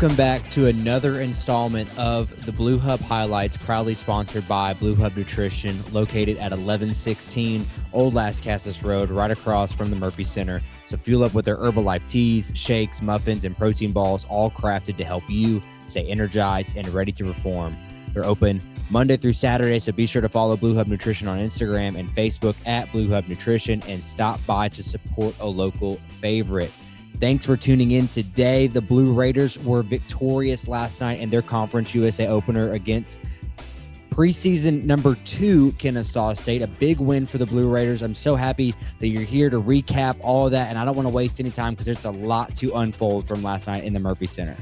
Welcome back to another installment of the Blue Hub Highlights, proudly sponsored by Blue Hub Nutrition, located at 1116 Old Las Casas Road, right across from the Murphy Center. So fuel up with their Herbalife teas, shakes, muffins, and protein balls, all crafted to help you stay energized and ready to perform. They're open Monday through Saturday, so be sure to follow Blue Hub Nutrition on Instagram and Facebook at Blue Hub Nutrition and stop by to support a local favorite. Thanks for tuning in today. The Blue Raiders were victorious last night in their Conference USA opener against preseason number 2 Kennesaw State. A big win for the Blue Raiders. I'm so happy that you're here to recap all of that, and I don't want to waste any time because there's a lot to unfold from last night in the Murphy Center.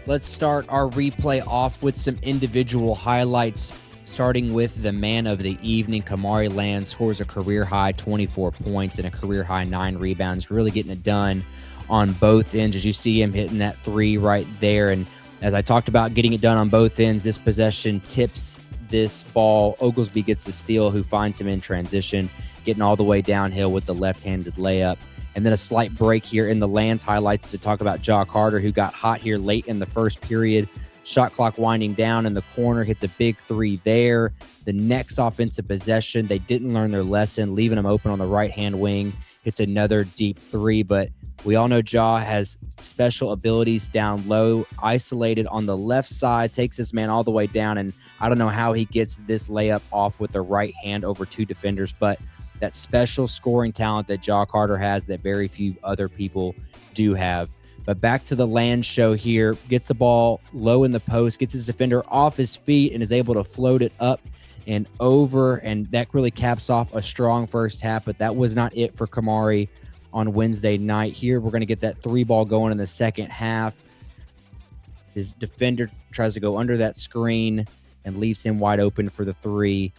Let's start our replay off with some individual highlights, starting with the man of the evening. Kamari Lands scores a career-high 24 points and a career-high 9 rebounds, really getting it done on both ends, as you see him hitting that 3 right there. And as I talked about getting it done on both ends, this possession tips this ball. Oglesby gets the steal, who finds him in transition, getting all the way downhill with the left-handed layup. And then a slight break here in the Lands highlights to talk about Jaw Carter, who got hot here late in the first period. Shot clock winding down in the corner, hits a big 3 there. The next offensive possession, they didn't learn their lesson, leaving him open on the right-hand wing. Hits another deep 3, but we all know Jaw has special abilities down low, isolated on the left side, takes this man all the way down, and I don't know how he gets this layup off with the right hand over 2 defenders, but that special scoring talent that Jaw Carter has that very few other people do have. But back to the Land show here, gets the ball low in the post, gets his defender off his feet, and is able to float it up and over, and that really caps off a strong first half, but that was not it for Kamari on Wednesday night. Here, we're going to get that 3 ball going in the second half. His defender tries to go under that screen and leaves him wide open for the 3.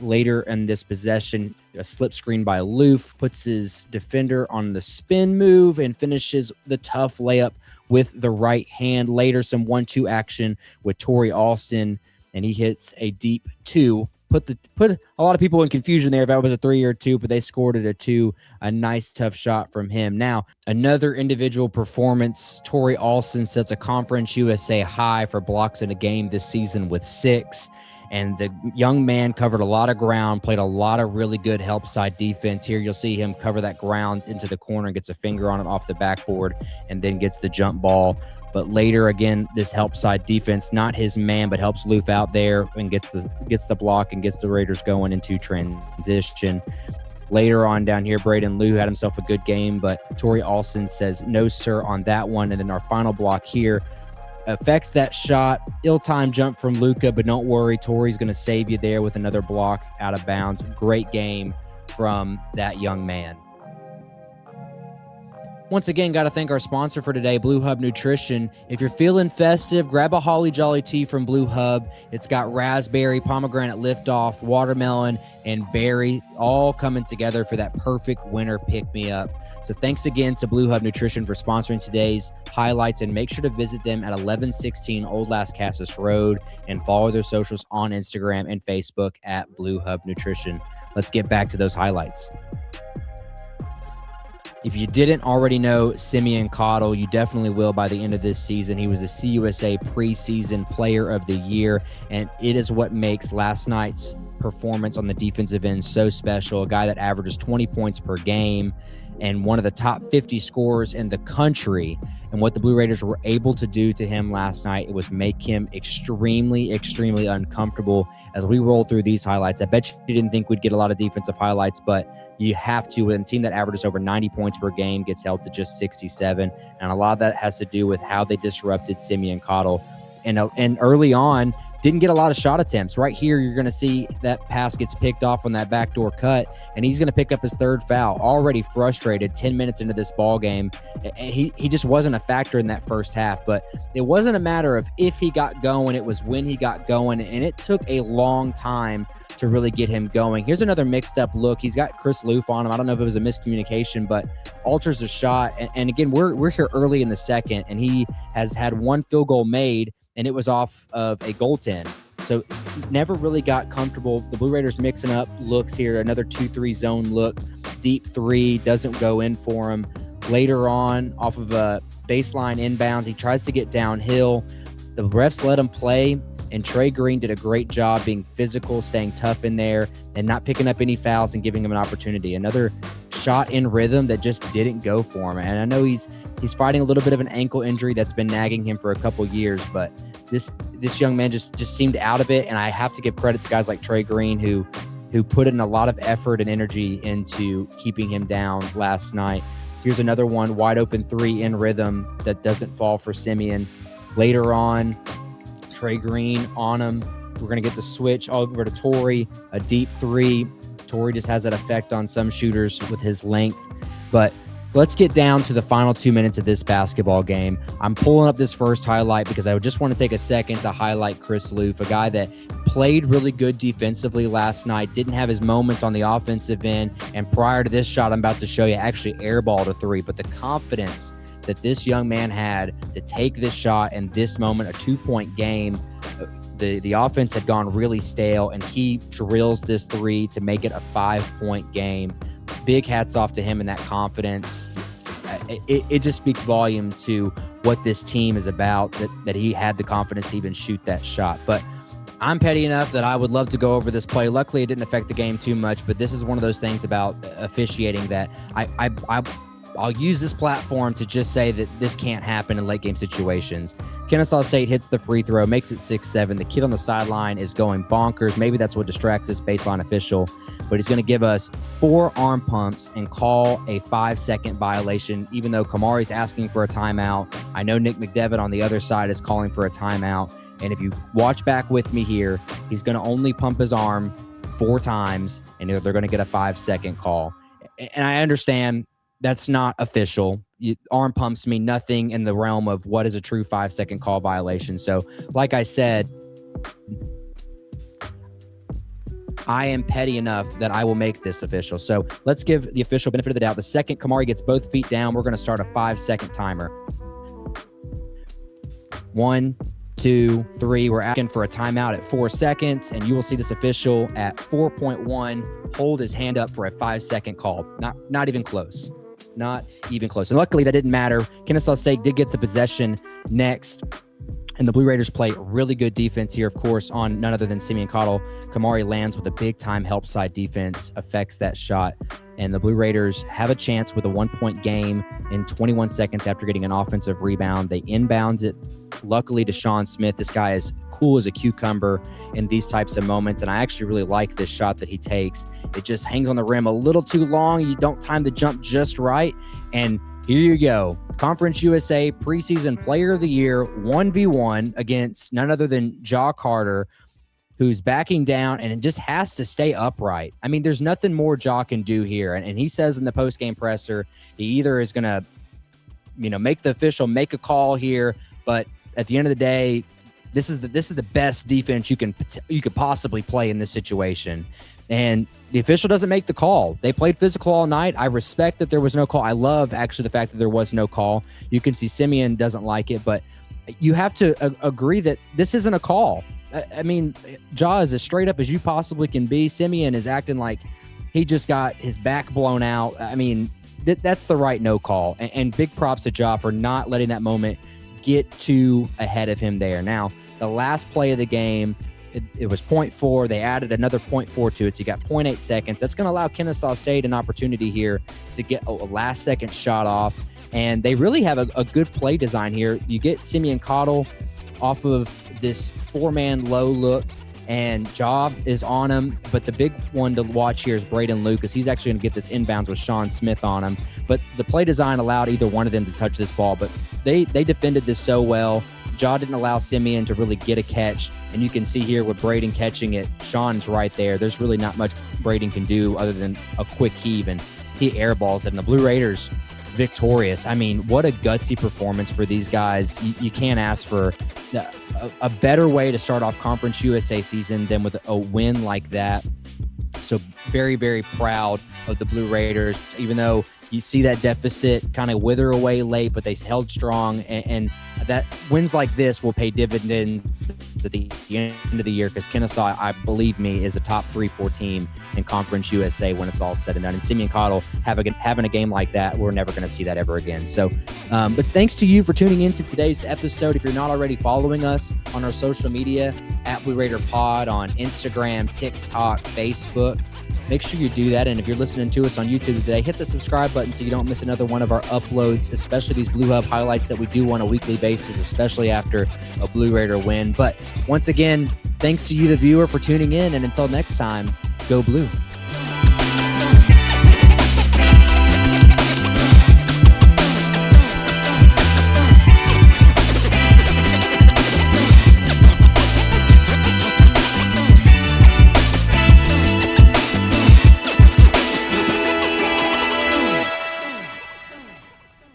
Later in this possession, a slip screen by Loof puts his defender on the spin move and finishes the tough layup with the right hand. Later, some 1-2 action with Torrey Alston, and he hits a deep 2. Put a lot of people in confusion there if that was a 3 or 2, but they scored it a 2. A nice, tough shot from him. Now, another individual performance. Torrey Alston sets a Conference USA high for blocks in a game this season with 6. And the young man covered a lot of ground, played a lot of really good help side defense. Here you'll see him cover that ground into the corner and gets a finger on it off the backboard and then gets the jump ball. But later, again, this help side defense, not his man, but helps Loof out there and gets the block and gets the Raiders going into transition. Later on down here, Braden Liu had himself a good game, but Torrey Alston says no, sir, on that one. And then our final block here affects that shot. Ill-timed jump from Luka, but don't worry, Torrey's going to save you there with another block out of bounds. Great game from that young man. Once again, got to thank our sponsor for today, Blue Hub Nutrition. If you're feeling festive, grab a Holly Jolly tea from Blue Hub. It's got raspberry, pomegranate liftoff, watermelon, and berry all coming together for that perfect winter pick-me-up. So thanks again to Blue Hub Nutrition for sponsoring today's highlights, and make sure to visit them at 1116 Old Las Casas Road and follow their socials on Instagram and Facebook at Blue Hub Nutrition. Let's get back to those highlights. If you didn't already know Simeon Cottle, you definitely will by the end of this season. He was the CUSA preseason player of the year, and it is what makes last night's performance on the defensive end so special. A guy that averages 20 points per game and one of the top 50 scorers in the country. And what the Blue Raiders were able to do to him last night, it was make him extremely, extremely uncomfortable as we roll through these highlights. I bet you didn't think we'd get a lot of defensive highlights, but you have to. And a team that averages over 90 points per game gets held to just 67. And a lot of that has to do with how they disrupted Simeon Cottle. And early on, didn't get a lot of shot attempts. Right here, you're going to see that pass gets picked off on that backdoor cut, and he's going to pick up his 3rd foul. Already frustrated 10 minutes into this ball game. He just wasn't a factor in that first half, but it wasn't a matter of if he got going. It was when he got going, and it took a long time to really get him going. Here's another mixed up look. He's got Chris Loof on him. I don't know if it was a miscommunication, but alters the shot. And again, we're here early in the second, and he has had 1 field goal made, and it was off of a goaltend. So never really got comfortable. The Blue Raiders mixing up looks here. Another 2-3 zone look. Deep 3 doesn't go in for him. Later on, off of a baseline inbounds. He tries to get downhill. The refs let him play, and Trey Green did a great job being physical, staying tough in there, and not picking up any fouls and giving him an opportunity. Another shot in rhythm that just didn't go for him. And I know he's fighting a little bit of an ankle injury that's been nagging him for a couple years, but this young man just seemed out of it. And I have to give credit to guys like Trey Green who put in a lot of effort and energy into keeping him down last night. Here's another one, wide open three in rhythm that doesn't fall for Simeon. Later on, Trey Green on him. We're going to get the switch over to Torrey, a deep three. Torrey just has that effect on some shooters with his length. But let's get down to the final 2 minutes of this basketball game. I'm pulling up this first highlight because I just want to take a second to highlight Chris Loof, a guy that played really good defensively last night, didn't have his moments on the offensive end, and prior to this shot I'm about to show you, actually airballed a three. But the confidence that this young man had to take this shot in this moment, a 2-point game, the offense had gone really stale, and he drills this three to make it a 5-point game. Big hats off to him and that confidence. It just speaks volume to what this team is about, that he had the confidence to even shoot that shot. But I'm petty enough that I would love to go over this play. Luckily, it didn't affect the game too much, but this is one of those things about officiating that I'll use this platform to just say that this can't happen in late game situations. Kennesaw State hits the free throw, makes it 6-7. The kid on the sideline is going bonkers. Maybe that's what distracts this baseline official, but he's going to give us 4 arm pumps and call a 5-second violation, even though Kamari's asking for a timeout. I know Nick McDevitt on the other side is calling for a timeout. And if you watch back with me here, he's going to only pump his arm 4 times, and they're going to get a 5-second call. And I understand that's not official. Arm pumps mean nothing in the realm of what is a true 5-second call violation. So, like I said, I am petty enough that I will make this official. So let's give the official benefit of the doubt. The second Kamari gets both feet down, we're going to start a 5-second timer. 1, 2, 3. We're asking for a timeout at 4 seconds, and you will see this official at 4.1 hold his hand up for a 5-second call. Not even close. Not even close. And luckily that didn't matter. Kennesaw State did get the possession next, and the Blue Raiders play really good defense here, of course, on none other than Simeon Cottle. Kamari Lands with a big-time help side defense affects that shot, and the Blue Raiders have a chance with a 1-point game in 21 seconds after getting an offensive rebound. They inbounds it, luckily, to Sean Smith. This guy is cool as a cucumber in these types of moments, and I actually really like this shot that he takes. It just hangs on the rim a little too long. You don't time the jump just right, and here you go. Conference USA preseason player of the year, 1v1 against none other than Ja Carter, who's backing down, and it just has to stay upright. I mean, there's nothing more Ja can do here. And he says in the post-game presser, he either is going to, make the official make a call here, but at the end of the day, this is the best defense you could possibly play in this situation. And the official doesn't make the call. They played physical all night. I respect that there was no call. I love, actually, the fact that there was no call. You can see Simeon doesn't like it, but you have to agree that this isn't a call. I mean, Ja is as straight up as you possibly can be. Simeon is acting like he just got his back blown out. I mean, that's the right no call. And big props to Ja for not letting that moment get too ahead of him there. Now, the last play of the game, it was 0.4. They added another 0.4 to it, so you got 0.8 seconds. That's going to allow Kennesaw State an opportunity here to get a last-second shot off, and they really have a good play design here. You get Simeon Cottle off of this 4-man low look, and Ja is on him, but the big one to watch here is Braden Lucas. He's actually going to get this inbounds with Sean Smith on him, but the play design allowed either one of them to touch this ball, but they defended this so well. Ja didn't allow Simeon to really get a catch, and you can see here with Braden catching it, Sean's right there. There's really not much Braden can do other than a quick heave, and he airballs it, and the Blue Raiders victorious. I mean, what a gutsy performance for these guys. You can't ask for a better way to start off Conference USA season than with a win like that. So very, very proud of the Blue Raiders, even though you see that deficit kind of wither away late, but they held strong, and that wins like this will pay dividends at the end of the year, because Kennesaw, I believe me, is a top 3-4 team in Conference USA when it's all said and done. And Simeon Cottle having a game like that, we're never going to see that ever again. So, but thanks to you for tuning into today's episode. If you're not already following us on our social media, at Blue Raider Pod on Instagram, TikTok, Facebook, make sure you do that. And if you're listening to us on YouTube today, hit the subscribe button so you don't miss another one of our uploads, especially these Blue Hub highlights that we do on a weekly basis, especially after a Blue Raider win. But once again, thanks to you, the viewer, for tuning in. And until next time, go Blue.